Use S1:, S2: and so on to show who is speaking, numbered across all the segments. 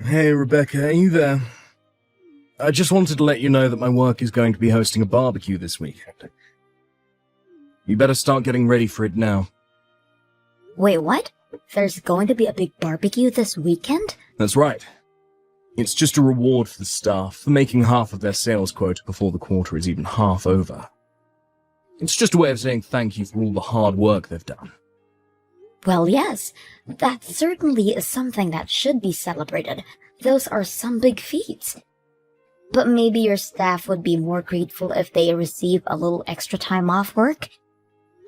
S1: Hey, Rebecca, are you there? I just wanted to let you know that my work is going to be hosting a barbecue this weekend. You better start getting ready for it now.
S2: Wait, what? There's going to be a big barbecue this weekend?
S1: That's right. It's just a reward for the staff for making half of their sales quota before the quarter is even half over. It's just a way of saying thank you for all the hard work they've done.
S2: Well, yes, that certainly is something that should be celebrated. Those are some big feats. But maybe your staff would be more grateful if they receive a little extra time off work?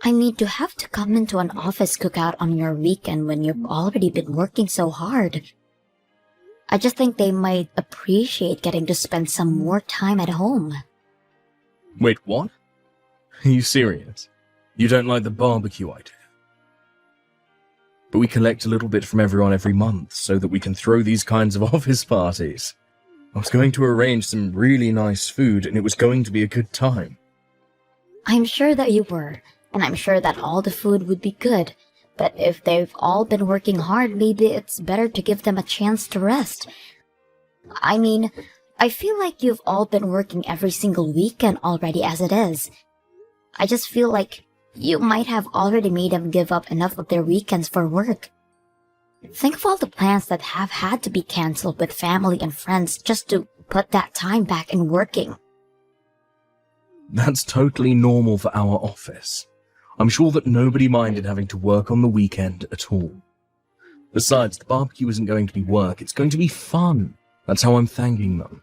S2: I mean, to have to come into an office cookout on your weekend when you've already been working so hard. I just think they might appreciate getting to spend some more time at home.
S1: Wait, what? Are you serious? You don't like the barbecue idea? But we collect a little bit from everyone every month so that we can throw these kinds of office parties. I was going to arrange some really nice food and it was going to be a good time.
S2: I'm sure that you were, and I'm sure that all the food would be good. But if they've all been working hard, maybe it's better to give them a chance to rest. I mean, I feel like you've all been working every single weekend already as it is. I just feel like you might have already made them give up enough of their weekends for work. Think of all the plans that have had to be cancelled with family and friends just to put that time back in working.
S1: That's totally normal for our office. I'm sure that nobody minded having to work on the weekend at all. Besides, the barbecue isn't going to be work, it's going to be fun. That's how I'm thanking them.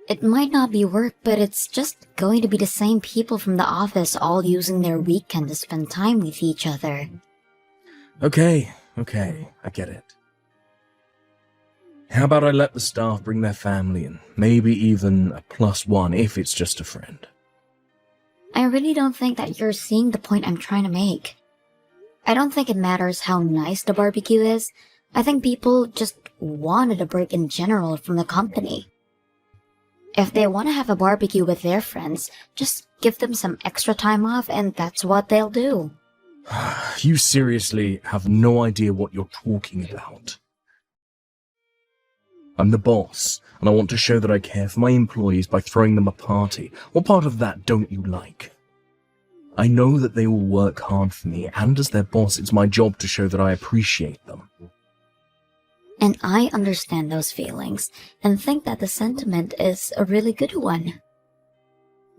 S2: It might not be work, but it's just going to be the same people from the office all using their weekend to spend time with each other.
S1: Okay, I get it. How about I let the staff bring their family and maybe even a +1 if it's just a friend?
S2: I really don't think that you're seeing the point I'm trying to make. I don't think it matters how nice the barbecue is. I think people just wanted a break in general from the company. If they want to have a barbecue with their friends, just give them some extra time off and that's what they'll do.
S1: You seriously have no idea what you're talking about. I'm the boss, and I want to show that I care for my employees by throwing them a party. What part of that don't you like? I know that they all work hard for me, and as their boss, it's my job to show that I appreciate them.
S2: And I understand those feelings, and think that the sentiment is a really good one.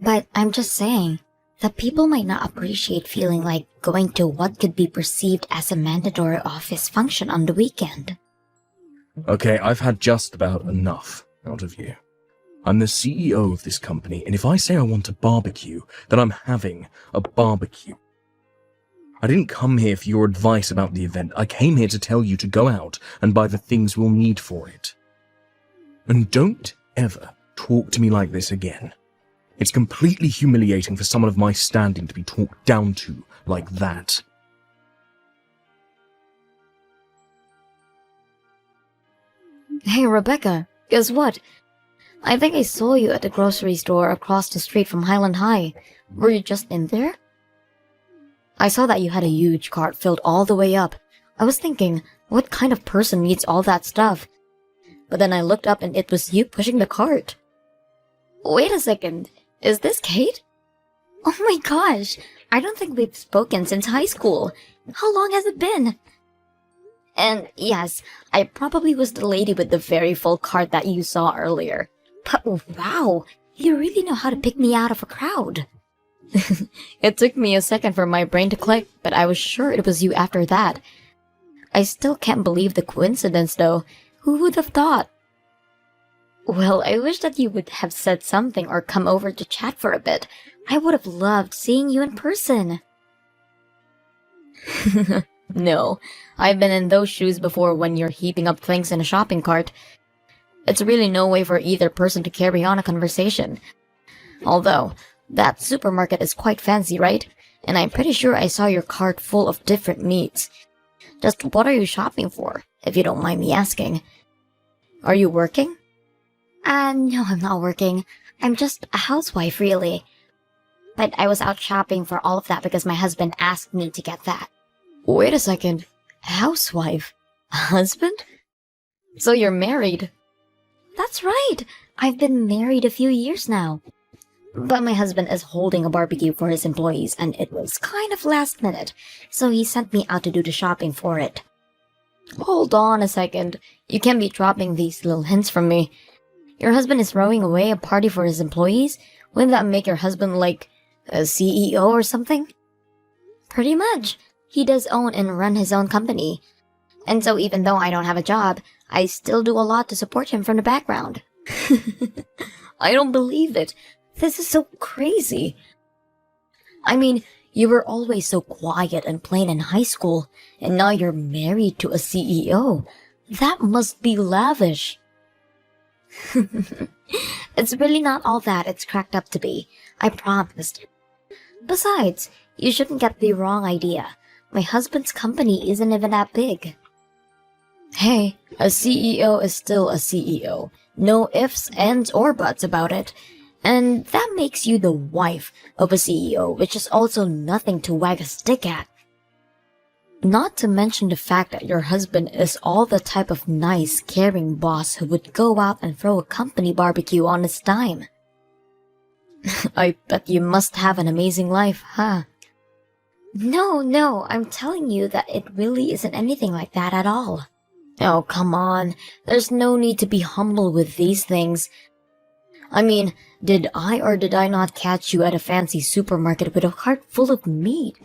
S2: But I'm just saying that people might not appreciate feeling like going to what could be perceived as a mandatory office function on the weekend.
S1: Okay, I've had just about enough out of you. I'm the CEO of this company, and if I say I want a barbecue, then I'm having a barbecue. I didn't come here for your advice about the event. I came here to tell you to go out and buy the things we'll need for it. And don't ever talk to me like this again. It's completely humiliating for someone of my standing to be talked down to like that.
S2: Hey Rebecca, guess what? I think I saw you at the grocery store across the street from Highland High. Were you just in there? I saw that you had a huge cart filled all the way up. I was thinking, what kind of person needs all that stuff? But then I looked up and it was you pushing the cart. Wait a second, is this Kate? Oh my gosh, I don't think we've spoken since high school. How long has it been? And yes, I probably was the lady with the very full cart that you saw earlier. But wow, you really know how to pick me out of a crowd. It took me a second for my brain to click, but I was sure it was you after that. I still can't believe the coincidence though. Who would have thought? Well, I wish that you would have said something or come over to chat for a bit. I would have loved seeing you in person. No, I've been in those shoes before when you're heaping up things in a shopping cart. It's really no way for either person to carry on a conversation. Although, that supermarket is quite fancy, right? And I'm pretty sure I saw your cart full of different meats. Just what are you shopping for, if you don't mind me asking? Are you working? No, I'm not working. I'm just a housewife, really. But I was out shopping for all of that because my husband asked me to get that. Wait a second. Housewife? Husband? So you're married? That's right. I've been married a few years now. But my husband is holding a barbecue for his employees, and it was kind of last minute, so he sent me out to do the shopping for it. Hold on a second. You can't be dropping these little hints from me. Your husband is throwing away a party for his employees? Wouldn't that make your husband like a CEO or something? Pretty much. He does own and run his own company. And so even though I don't have a job, I still do a lot to support him from the background. I don't believe it. This is so crazy. I mean, you were always so quiet and plain in high school, and now you're married to a CEO. That must be lavish. It's really not all that it's cracked up to be. I promised. Besides, you shouldn't get the wrong idea. My husband's company isn't even that big. Hey, a CEO is still a CEO. No ifs, ands, or buts about it. And that makes you the wife of a CEO, which is also nothing to wag a stick at. Not to mention the fact that your husband is all the type of nice, caring boss who would go out and throw a company barbecue on his dime. I bet you must have an amazing life, huh? No, I'm telling you that it really isn't anything like that at all. Oh, come on. There's no need to be humble with these things. I mean, did I or did I not catch you at a fancy supermarket with a cart full of meat?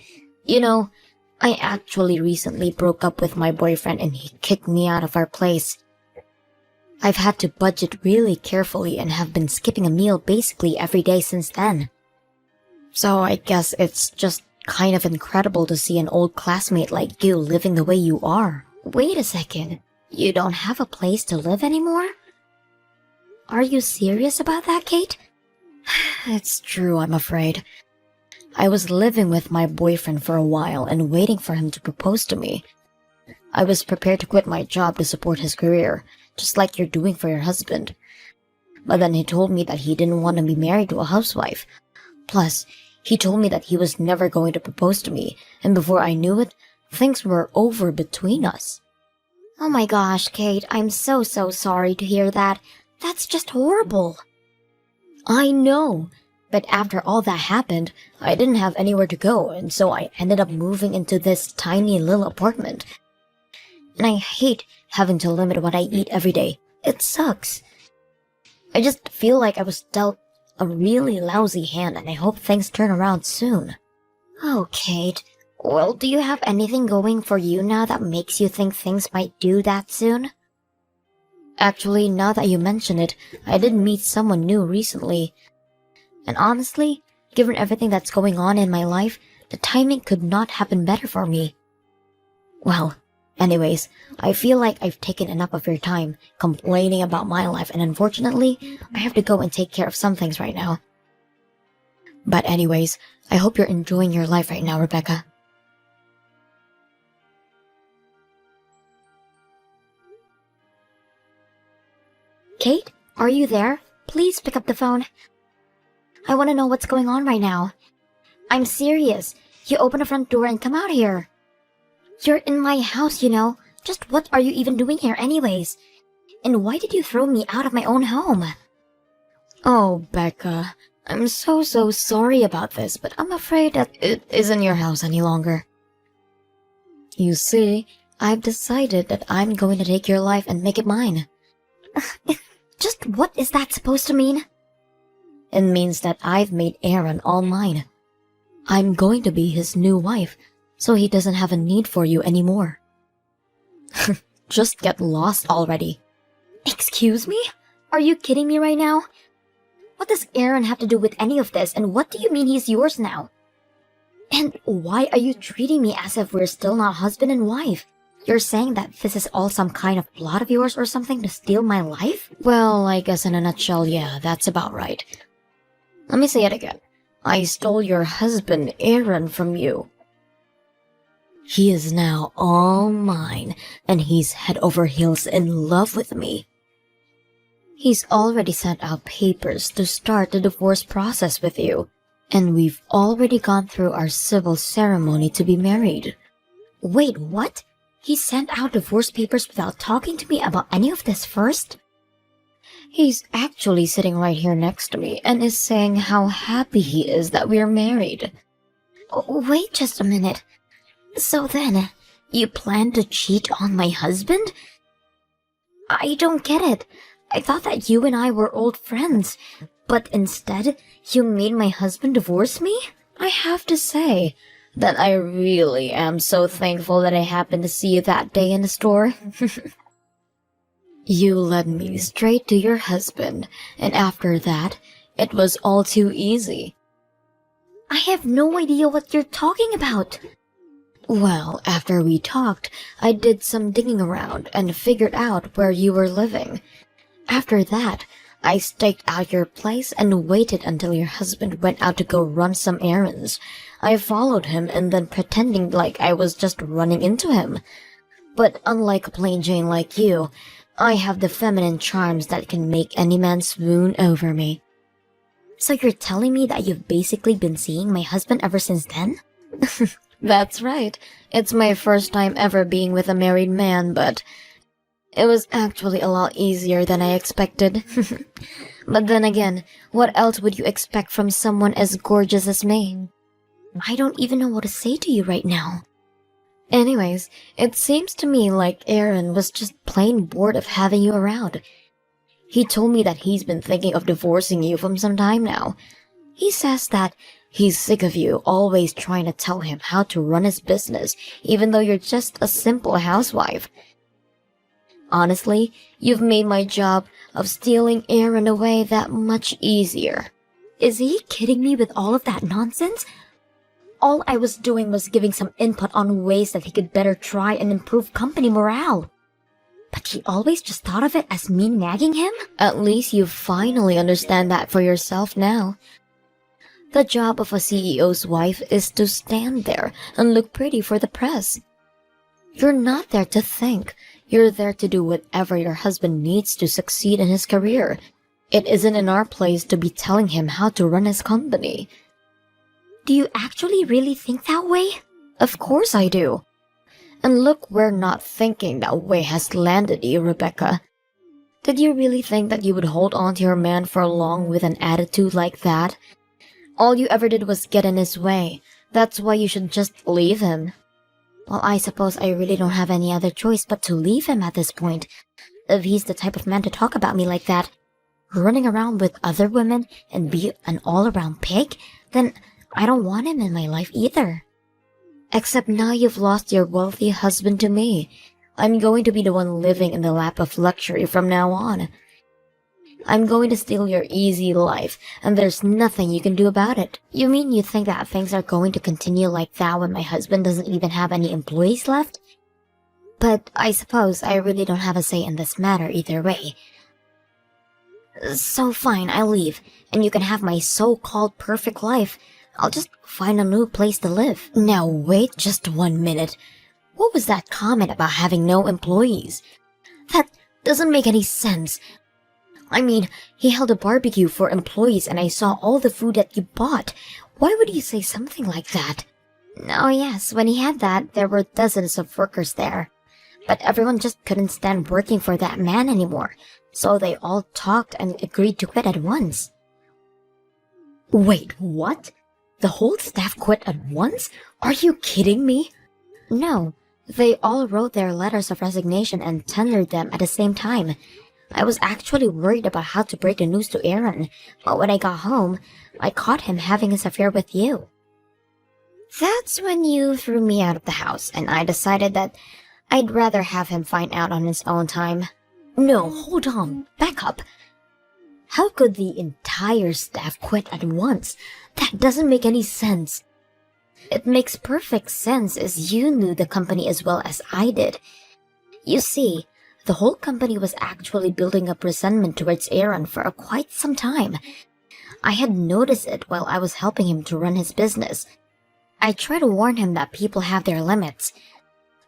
S2: You know, I actually recently broke up with my boyfriend and he kicked me out of our place. I've had to budget really carefully and have been skipping a meal basically every day since then. So I guess it's just kind of incredible to see an old classmate like you living the way you are. Wait a second, you don't have a place to live anymore? Are you serious about that, Kate? It's true, I'm afraid. I was living with my boyfriend for a while and waiting for him to propose to me. I was prepared to quit my job to support his career, just like you're doing for your husband. But then he told me that he didn't want to be married to a housewife. Plus, he told me that he was never going to propose to me, and before I knew it, things were over between us. Oh my gosh, Kate, I'm so sorry to hear that. That's just horrible. I know, but after all that happened, I didn't have anywhere to go, and so I ended up moving into this tiny little apartment. And I hate having to limit what I eat every day. It sucks. I just feel like I was dealt a really lousy hand, and I hope things turn around soon. Oh, Kate. Well, do you have anything going for you now that makes you think things might do that soon? Actually, now that you mention it, I did meet someone new recently. And honestly, given everything that's going on in my life, the timing could not have been better for me. Well, anyways, I feel like I've taken enough of your time complaining about my life, and unfortunately, I have to go and take care of some things right now. But anyways, I hope you're enjoying your life right now, Rebecca. Kate, are you there? Please pick up the phone. I want to know what's going on right now. I'm serious. You open the front door and come out here. You're in my house, you know. Just what are you even doing here anyways? And why did you throw me out of my own home? Oh, Becca, I'm so sorry about this, but I'm afraid that it isn't your house any longer. You see, I've decided that I'm going to take your life and make it mine. Just what is that supposed to mean? It means that I've made Aaron all mine. I'm going to be his new wife, so he doesn't have a need for you anymore. Just get lost already. Excuse me? Are you kidding me right now? What does Aaron have to do with any of this, and what do you mean he's yours now? And why are you treating me as if we're still not husband and wife? You're saying that this is all some kind of plot of yours or something to steal my life? Well, I guess in a nutshell, yeah, that's about right. Let me say it again. I stole your husband, Aaron, from you. He is now all mine, and he's head over heels in love with me. He's already sent out papers to start the divorce process with you, and we've already gone through our civil ceremony to be married. Wait, what? He sent out divorce papers without talking to me about any of this first? He's actually sitting right here next to me and is saying how happy he is that we're married. Oh, wait just a minute. So then, you plan to cheat on my husband? I don't get it. I thought that you and I were old friends, but instead, you made my husband divorce me? I have to say that I really am so thankful that I happened to see you that day in the store. You led me straight to your husband, and after that, it was all too easy. I have no idea what you're talking about. Well, after we talked, I did some digging around and figured out where you were living. After that, I staked out your place and waited until your husband went out to go run some errands. I followed him and then pretending like I was just running into him. But unlike a plain Jane like you, I have the feminine charms that can make any man swoon over me. So you're telling me that you've basically been seeing my husband ever since then? That's right. It's my first time ever being with a married man, but it was actually a lot easier than I expected. But then again, what else would you expect from someone as gorgeous as me? I don't even know what to say to you right now. Anyways, it seems to me like Aaron was just plain bored of having you around. He told me that he's been thinking of divorcing you for some time now. He says that he's sick of you always trying to tell him how to run his business, even though you're just a simple housewife. Honestly, you've made my job of stealing Aaron away that much easier. Is he kidding me with all of that nonsense? All I was doing was giving some input on ways that he could better try and improve company morale. But he always just thought of it as me nagging him? At least you finally understand that for yourself now. The job of a CEO's wife is to stand there and look pretty for the press. You're not there to think. You're there to do whatever your husband needs to succeed in his career. It isn't in our place to be telling him how to run his company. Do you actually really think that way? Of course I do. And look where not thinking that way has landed you, Rebecca. Did you really think that you would hold on to your man for long with an attitude like that? All you ever did was get in his way. That's why you should just leave him. Well, I suppose I really don't have any other choice but to leave him at this point. If he's the type of man to talk about me like that, running around with other women and be an all-around pig, then I don't want him in my life either. Except now you've lost your wealthy husband to me. I'm going to be the one living in the lap of luxury from now on. I'm going to steal your easy life, and there's nothing you can do about it. You mean you think that things are going to continue like that when my husband doesn't even have any employees left? But I suppose I really don't have a say in this matter either way. So fine, I'll leave, and you can have my so-called perfect life. I'll just find a new place to live. Now wait just 1 minute. What was that comment about having no employees? That doesn't make any sense. I mean, he held a barbecue for employees and I saw all the food that you bought. Why would you say something like that? Oh yes, when he had that, there were dozens of workers there. But everyone just couldn't stand working for that man anymore, so they all talked and agreed to quit at once. Wait, what? The whole staff quit at once? Are you kidding me? No, they all wrote their letters of resignation and tendered them at the same time. I was actually worried about how to break the news to Aaron, but when I got home, I caught him having his affair with you. That's when you threw me out of the house, and I decided that I'd rather have him find out on his own time. No, hold on, back up. How could the entire staff quit at once? That doesn't make any sense. It makes perfect sense as you knew the company as well as I did. You see, the whole company was actually building up resentment towards Aaron for quite some time. I had noticed it while I was helping him to run his business. I tried to warn him that people have their limits,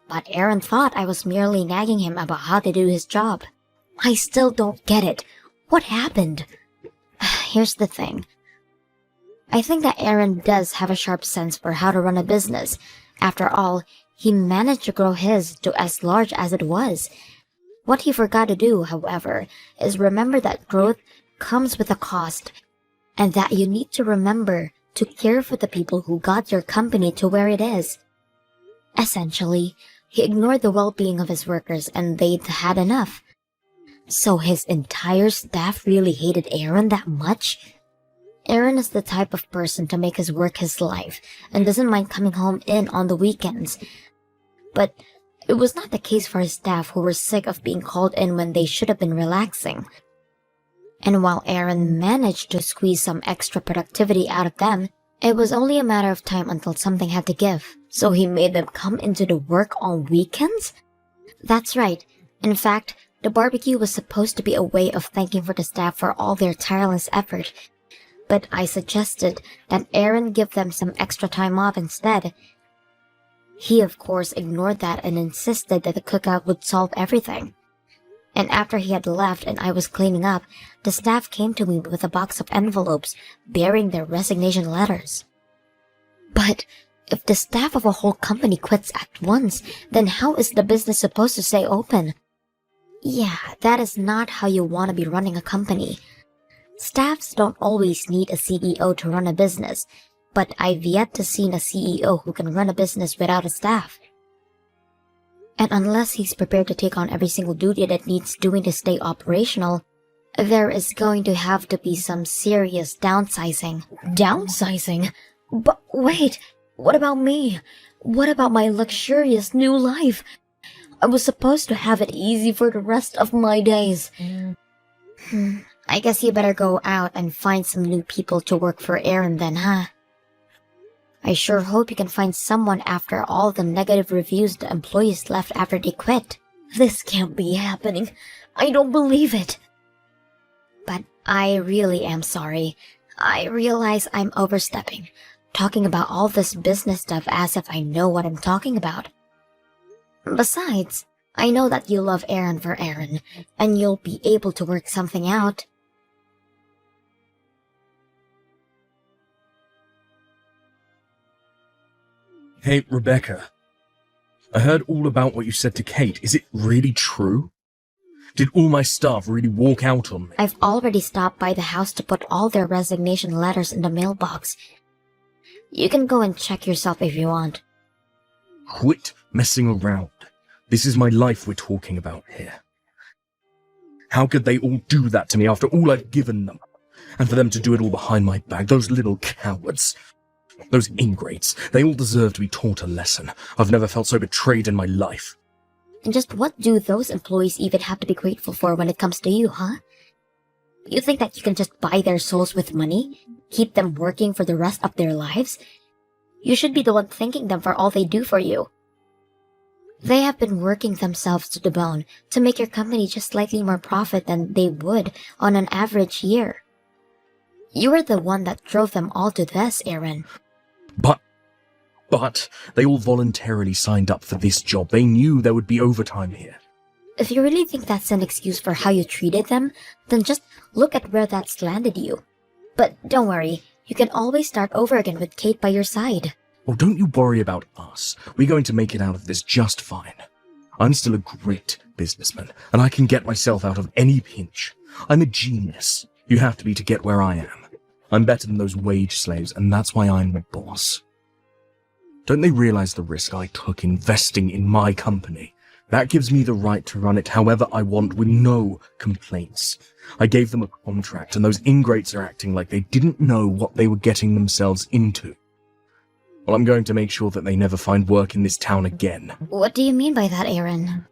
S2: but Aaron thought I was merely nagging him about how to do his job. I still don't get it. What happened? Here's the thing. I think that Aaron does have a sharp sense for how to run a business. After all, he managed to grow his to as large as it was. What he forgot to do, however, is remember that growth comes with a cost, and that you need to remember to care for the people who got your company to where it is. Essentially, he ignored the well-being of his workers and they'd had enough. So his entire staff really hated Aaron that much? Aaron is the type of person to make his work his life and doesn't mind coming home in on the weekends. But it was not the case for his staff, who were sick of being called in when they should have been relaxing. And while Aaron managed to squeeze some extra productivity out of them, it was only a matter of time until something had to give. So he made them come into the work on weekends? That's right. In fact, the barbecue was supposed to be a way of thanking for the staff for all their tireless effort. But I suggested that Aaron give them some extra time off instead. He, of course, ignored that and insisted that the cookout would solve everything. And after he had left and I was cleaning up, the staff came to me with a box of envelopes bearing their resignation letters. But if the staff of a whole company quits at once, then how is the business supposed to stay open? Yeah, that is not how you want to be running a company. Staffs don't always need a CEO to run a business, but I've yet to see a CEO who can run a business without a staff. And unless he's prepared to take on every single duty that needs doing to stay operational, there is going to have to be some serious downsizing. Downsizing? But wait, what about me? What about my luxurious new life? I was supposed to have it easy for the rest of my days. I guess you better go out and find some new people to work for Aaron then, huh? I sure hope you can find someone after all the negative reviews the employees left after they quit. This can't be happening. I don't believe it. But I really am sorry. I realize I'm overstepping, talking about all this business stuff as if I know what I'm talking about. Besides, I know that you love Aaron for Aaron, and you'll be able to work something out.
S1: Hey, Rebecca. I heard all about what you said to Kate. Is it really true? Did all my staff really walk out on me?
S2: I've already stopped by the house to put all their resignation letters in the mailbox. You can go and check yourself if you want.
S1: Quit messing around. This is my life we're talking about here. How could they all do that to me after all I've given them? And for them to do it all behind my back, those little cowards. Those ingrates, they all deserve to be taught a lesson. I've never felt so betrayed in my life.
S2: And just what do those employees even have to be grateful for when it comes to you, huh? You think that you can just buy their souls with money? Keep them working for the rest of their lives? You should be the one thanking them for all they do for you. They have been working themselves to the bone to make your company just slightly more profit than they would on an average year. You were the one that drove them all to this, Aaron.
S1: But they all voluntarily signed up for this job. They knew there would be overtime here.
S2: If you really think that's an excuse for how you treated them, then just look at where that's landed you. But don't worry, you can always start over again with Kate by your side.
S1: Oh, don't you worry about us. We're going to make it out of this just fine. I'm still a great businessman, and I can get myself out of any pinch. I'm a genius. You have to be to get where I am. I'm better than those wage slaves, and that's why I'm the boss. Don't they realize the risk I took investing in my company? That gives me the right to run it however I want with no complaints. I gave them a contract, and those ingrates are acting like they didn't know what they were getting themselves into. Well, I'm going to make sure that they never find work in this town again.
S2: What do you mean by that, Aaron?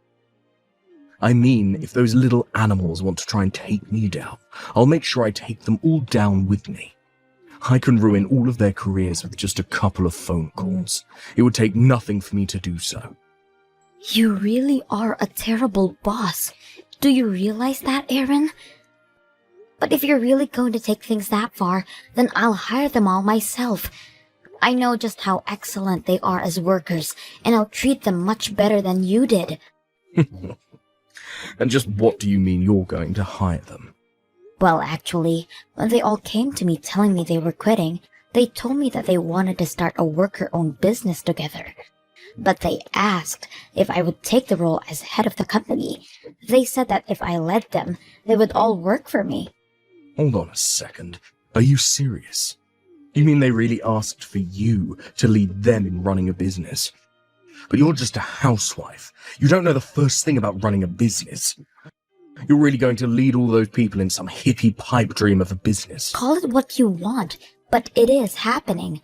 S1: I mean, if those little animals want to try and take me down, I'll make sure I take them all down with me. I can ruin all of their careers with just a couple of phone calls. It would take nothing for me to do so.
S2: You really are a terrible boss. Do you realize that, Aaron? But if you're really going to take things that far, then I'll hire them all myself. I know just how excellent they are as workers, and I'll treat them much better than you did.
S1: And just what do you mean you're going to hire them?
S2: Well, actually, when they all came to me telling me they were quitting, they told me that they wanted to start a worker-owned business together. but they asked if I would take the role as head of the company. They said that if I led them, they would all work for me.
S1: Hold on a second. Are you serious? You mean they really asked for you to lead them in running a business? But you're just a housewife. You don't know the first thing about running a business. You're really going to lead all those people in some hippie pipe dream of a business.
S2: Call it what you want, but it is happening.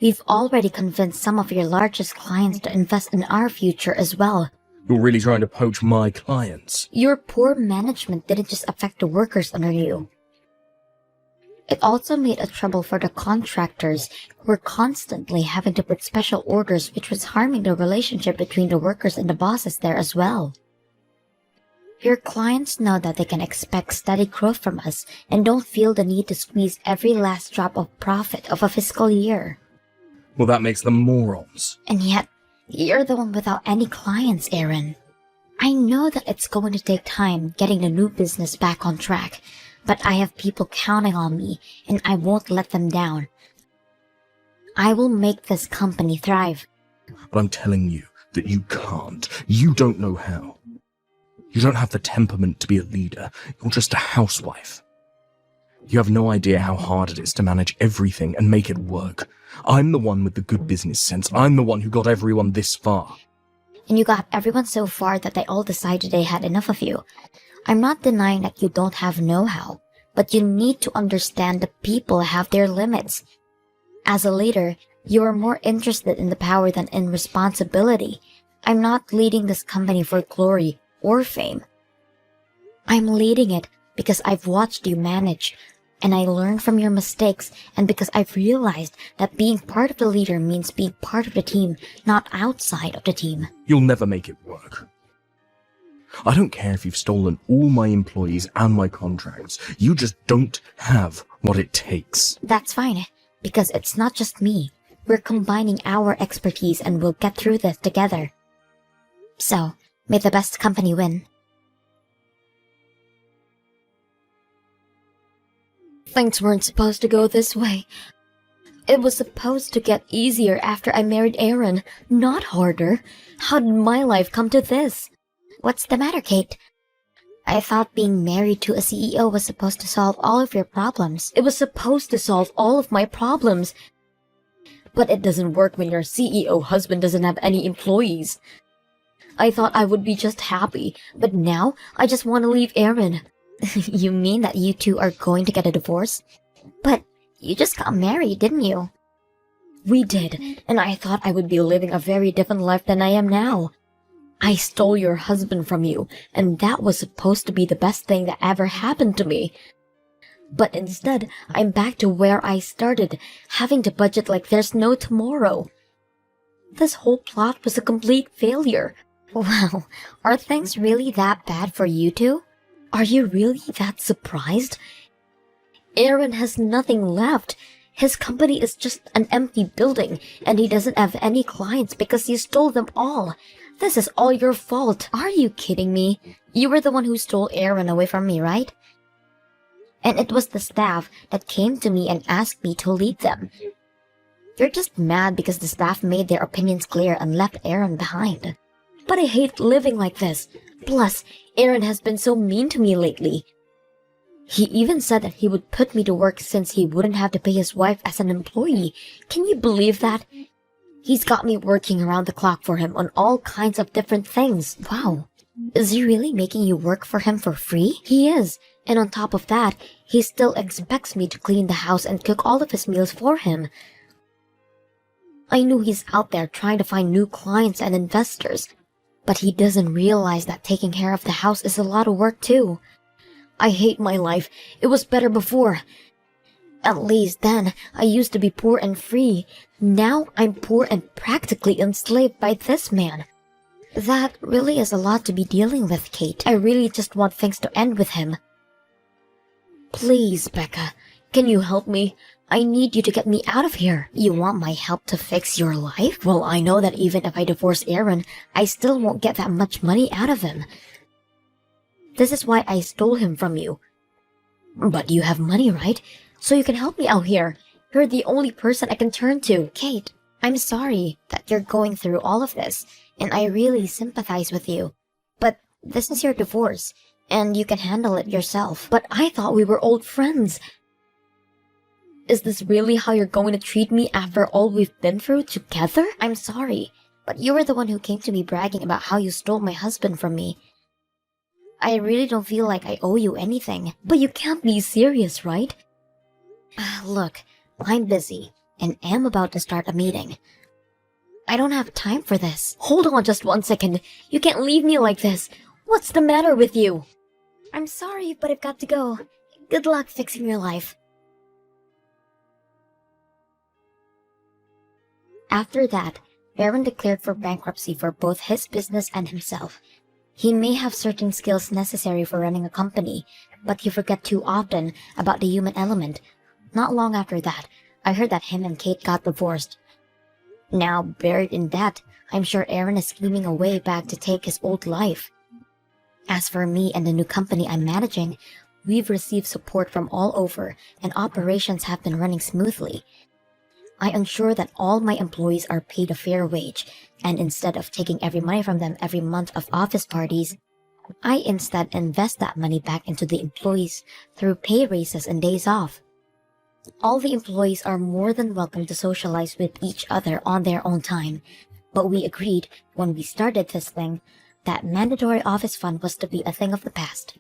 S2: We've already convinced some of your largest clients to invest in our future as well.
S1: You're really trying to poach my clients.
S2: Your poor management didn't just affect the workers under you. It also made a trouble for the contractors who were constantly having to put special orders, which was harming the relationship between the workers and the bosses there as well. Your clients know that they can expect steady growth from us and don't feel the need to squeeze every last drop of profit of a fiscal year.
S1: Well, that makes them morons.
S2: And yet, you're the one without any clients, Aaron. I know that it's going to take time getting the new business back on track, but I have people counting on me, and I won't let them down. I will make this company thrive.
S1: But I'm telling you that you can't. You don't know how. You don't have the temperament to be a leader. You're just a housewife. You have no idea how hard it is to manage everything and make it work. I'm the one with the good business sense. I'm the one who got everyone this far.
S2: And you got everyone so far that they all decided they had enough of you. I'm not denying that you don't have know-how, but you need to understand that people have their limits. As a leader, you are more interested in the power than in responsibility. I'm not leading this company for glory or fame. I'm leading it because I've watched you manage, and I learned from your mistakes, and because I've realized that being part of the leader means being part of the team, not outside of the team.
S1: You'll never make it work. I don't care if you've stolen all my employees and my contracts. You just don't have what it takes.
S2: That's fine, because it's not just me. We're combining our expertise and we'll get through this together. So, may the best company win. Things weren't supposed to go this way. It was supposed to get easier after I married Aaron, not harder. How did my life come to this? What's the matter, Kate? I thought being married to a CEO was supposed to solve all of your problems. It was supposed to solve all of my problems. But it doesn't work when your CEO husband doesn't have any employees. I thought I would be just happy, but now I just want to leave Aaron. You mean that you two are going to get a divorce? But you just got married, didn't you? We did, and I thought I would be living a very different life than I am now. I stole your husband from you, and that was supposed to be the best thing that ever happened to me. But instead, I'm back to where I started, having to budget like there's no tomorrow. This whole plot was a complete failure. Wow, are things really that bad for you two? Are you really that surprised? Aaron has nothing left. His company is just an empty building, and he doesn't have any clients because you stole them all. This is all your fault. Are you kidding me? You were the one who stole Aaron away from me, right? And it was the staff that came to me and asked me to lead them. You're just mad because the staff made their opinions clear and left Aaron behind. But I hate living like this. Plus, Aaron has been so mean to me lately. He even said that he would put me to work since he wouldn't have to pay his wife as an employee. Can you believe that? He's got me working around the clock for him on all kinds of different things. Wow. Is he really making you work for him for free? He is. And on top of that, he still expects me to clean the house and cook all of his meals for him. I knew he's out there trying to find new clients and investors, but he doesn't realize that taking care of the house is a lot of work too. I hate my life. It was better before. At least then, I used to be poor and free. Now I'm poor and practically enslaved by this man. That really is a lot to be dealing with, Kate. I really just want things to end with him. Please, Becca, can you help me? I need you to get me out of here. You want my help to fix your life? Well, I know that even if I divorce Aaron, I still won't get that much money out of him. This is why I stole him from you. But you have money, right? So you can help me out here. You're the only person I can turn to. Kate, I'm sorry that you're going through all of this, and I really sympathize with you. But this is your divorce, and you can handle it yourself. But I thought we were old friends. Is this really how you're going to treat me after all we've been through together? I'm sorry, but you were the one who came to me bragging about how you stole my husband from me. I really don't feel like I owe you anything. But you can't be serious, right? Look, I'm busy, and am about to start a meeting. I don't have time for this. Hold on just 1 second. You can't leave me like this. What's the matter with you? I'm sorry, but I've got to go. Good luck fixing your life. After that, Aaron declared for bankruptcy for both his business and himself. He may have certain skills necessary for running a company, but he forget too often about the human element. Not long after that, I heard that him and Kate got divorced. Now, buried in debt, I'm sure Aaron is scheming a way back to take his old life. As for me and the new company I'm managing, we've received support from all over, and operations have been running smoothly. I ensure that all my employees are paid a fair wage, and instead of taking every money from them every month of office parties, I instead invest that money back into the employees through pay raises and days off. All the employees are more than welcome to socialize with each other on their own time, but we agreed when we started this thing that mandatory office fun was to be a thing of the past.